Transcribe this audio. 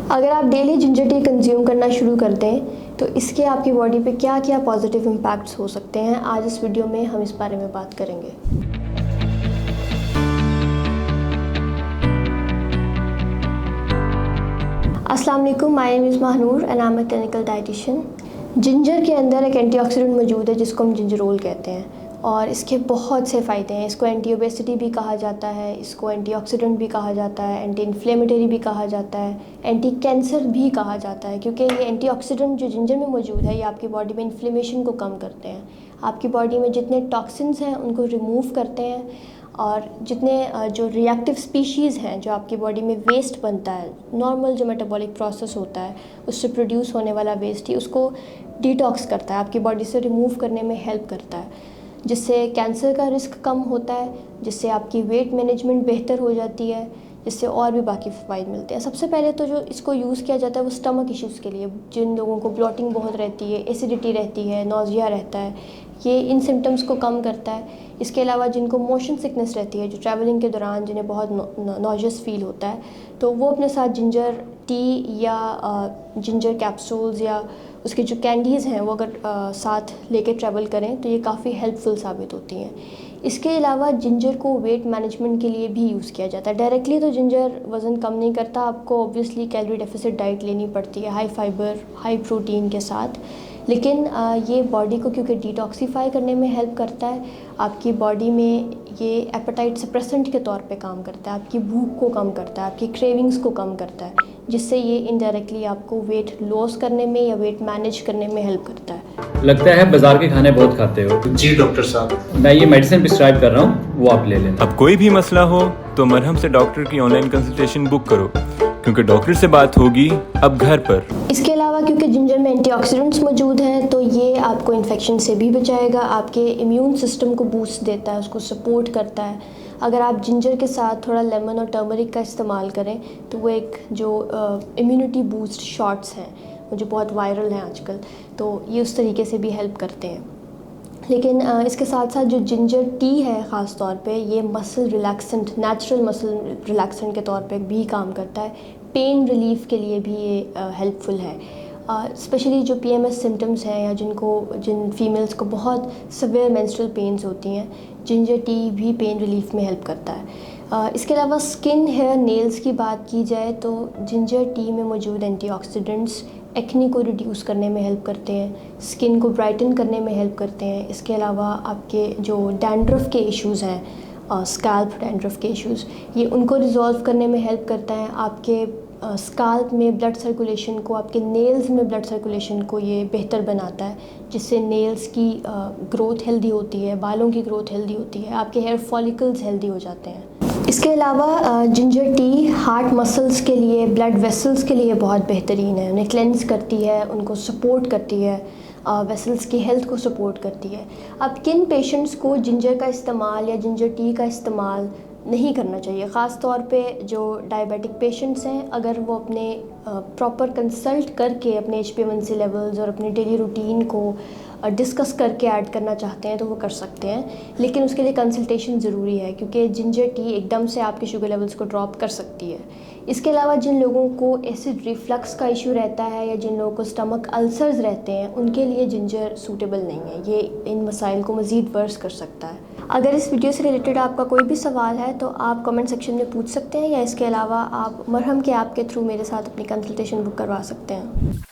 अगर आप daily ginger tea consume करना शुरू कर दें तो इसके आपकी बॉडी पे क्या क्या पॉजिटिव इम्पैक्ट्स हो सकते हैं, आज इस वीडियो में हम इस बारे में बात करेंगे। अस्सलाम वालेकुम, my name is Mahnoor and I am a clinical dietitian. Ginger के अंदर एक एंटीऑक्सीडेंट मौजूद है जिसको हम जिंजरोल कहते हैं और इसके बहुत से फ़ायदे हैं। इसको एंटी ओबेसिटी भी कहा जाता है, इसको एंटीऑक्सीडेंट भी कहा जाता है, एंटी इन्फ्लेमेटरी भी कहा जाता है, एंटी कैंसर भी कहा जाता है, क्योंकि ये एंटीऑक्सीडेंट जो जिंजर में मौजूद है ये आपकी बॉडी में इन्फ्लेमेशन को कम करते हैं, आपकी बॉडी में जितने टॉक्सिन्स हैं उनको रिमूव करते हैं और जितने जो रिएक्टिव स्पीशीज़ हैं, जो आपकी बॉडी में वेस्ट बनता है, नॉर्मल जो मेटाबॉलिक प्रोसेस होता है उससे प्रोड्यूस होने वाला वेस्ट ही उसको डिटॉक्स करता है, आपकी बॉडी से रिमूव करने में हेल्प करता है, जिससे कैंसर का रिस्क कम होता है, जिससे आपकी वेट मैनेजमेंट बेहतर हो जाती है, जिससे और भी बाकी फ़ायदे मिलते हैं। सबसे पहले तो जो इसको यूज़ किया जाता है वो स्टमक इश्यूज़ के लिए, जिन लोगों को ब्लोटिंग बहुत रहती है, एसिडिटी रहती है, नौजिया रहता है, ये इन सिम्टम्स को कम करता है। इसके अलावा जिनको मोशन सिकनेस रहती है, जो ट्रैवलिंग के दौरान जिन्हें बहुत नॉजियस फील होता है, तो वो अपने साथ जिंजर टी या जिंजर कैप्सूल्स या उसके जो कैंडीज़ हैं वो अगर साथ लेके ट्रैवल करें तो ये काफ़ी हेल्पफुल साबित होती हैं। इसके अलावा जिंजर को वेट मैनेजमेंट के लिए भी यूज़ किया जाता है। डायरेक्टली तो जिंजर वज़न कम नहीं करता, आपको ऑब्वियसली कैलोरी डेफिसिट डाइट लेनी पड़ती है हाई फाइबर हाई प्रोटीन के साथ, लेकिन ये बॉडी को क्योंकि डिटॉक्सीफाई करने में हेल्प करता है, आपकी बॉडी में ये एपेटाइट सप्रेसेंट के तौर पे काम करता है, आपकी भूख को कम करता है, आपकी क्रेविंग्स को कम करता है, जिससे ये इनडायरेक्टली आपको वेट लॉस करने में या वेट मैनेज करने में हेल्प करता है। लगता है बाजार के खाने बहुत खाते हो। जी डॉक्टर साहब, मैं ये मेडिसिन प्रिस्क्राइब कर रहा हूँ, वो आप ले लेना। अब कोई भी मसला हो तो मरहम से डॉक्टर की ऑनलाइन कंसल्टेशन बुक करो, क्योंकि डॉक्टर से बात होगी अब घर पर। इसके अलावा क्योंकि जिंजर में एंटीऑक्सीडेंट्स मौजूद हैं तो ये आपको इन्फेक्शन से भी बचाएगा, आपके इम्यून सिस्टम को बूस्ट देता है, उसको सपोर्ट करता है। अगर आप जिंजर के साथ थोड़ा लेमन और टर्मरिक का इस्तेमाल करें तो वो एक जो इम्यूनिटी बूस्ट शॉट्स हैं वो जो बहुत वायरल हैं आजकल, तो ये उस तरीके से भी हेल्प करते हैं। लेकिन इसके साथ साथ जो जिंजर टी है ख़ास तौर पे ये muscle relaxant, natural muscle relaxant के तौर पे भी काम करता है, पेन रिलीफ के लिए भी ये हेल्पफुल है। स्पेशली जो PMS सिम्टम्स हैं या जिन फीमेल्स को बहुत सवेयर मेंस्ट्रुअल पेन्स होती हैं, जिंजर टी भी पेन रिलीफ में हेल्प करता है। इसके अलावा स्किन, हेयर, नेल्स की बात की जाए तो जिंजर टी में मौजूद एंटीऑक्सीडेंट्स एक्ने को रिड्यूस करने में हेल्प करते हैं, स्किन को ब्राइटन करने में हेल्प करते हैं। इसके अलावा आपके जो डैंड्रफ के इश्यूज़ हैं, स्कैल्प डैंड्रफ के इश्यूज़, ये उनको रिजॉल्व करने में हेल्प करता है। आपके स्कैल्प में ब्लड सर्कुलेशन को, आपके नेल्स में ब्लड सर्कुलेशन को ये बेहतर बनाता है, जिससे नेल्स की ग्रोथ हेल्दी होती है, बालों की ग्रोथ हेल्दी होती है, आपके हेयर फॉलिकल्स हेल्दी हो जाते हैं। इसके अलावा जिंजर टी हार्ट मसल्स के लिए, ब्लड वेसल्स के लिए बहुत बेहतरीन है, उन्हें क्लेंस करती है, उनको सपोर्ट करती है, वेसल्स की हेल्थ को सपोर्ट करती है। अब किन पेशेंट्स को जिंजर का इस्तेमाल या जिंजर टी का इस्तेमाल नहीं करना चाहिए, ख़ास तौर पे जो डायबिटिक पेशेंट्स हैं, अगर वो अपने प्रॉपर कंसल्ट करके अपने HbA1c लेवल्स और अपने डेली रूटीन को डिस्कस करके ऐड करना चाहते हैं तो वो कर सकते हैं, लेकिन उसके लिए कंसल्टेशन ज़रूरी है क्योंकि जिंजर टी एकदम से आपके शुगर लेवल्स को ड्रॉप कर सकती है। इसके अलावा जिन लोगों को एसिड रिफ्लक्स का इशू रहता है या जिन लोगों को स्टमक अल्सर्स रहते हैं उनके लिए जिंजर सूटेबल नहीं है, ये इन मसाइल को मज़ीद वर्स कर सकता है। अगर इस वीडियो से रिलेटेड आपका कोई भी सवाल है तो आप कमेंट सेक्शन में पूछ सकते हैं या इसके अलावा आप मरहम के ऐप के थ्रू मेरे साथ अपनी कंसल्टेशन बुक करवा सकते हैं।